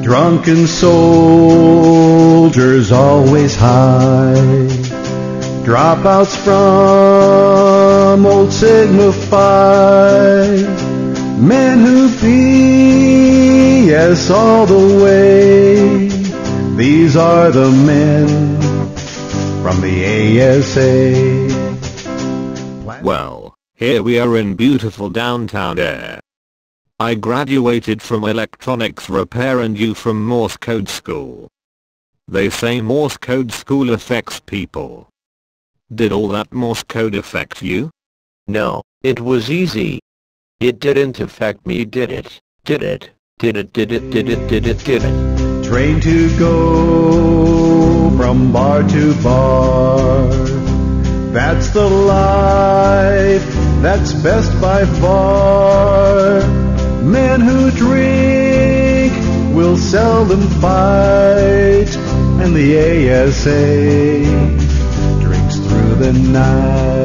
Drunken soldiers always high, dropouts from old Sigma Phi, men who BS all the way. These are the men from the ASA. Well, here we are in beautiful downtown Ayer. I graduated from electronics repair and you from Morse code school. They say Morse code school affects people. Did all that Morse code affect you? No, it was easy. It didn't affect me, did it? Did it? Did it? Did it? Did it? Did it? Did it? Train to go from bar to bar. That's the life, that's best by far. Men who drink will seldom fight, and the ASA drinks through the night.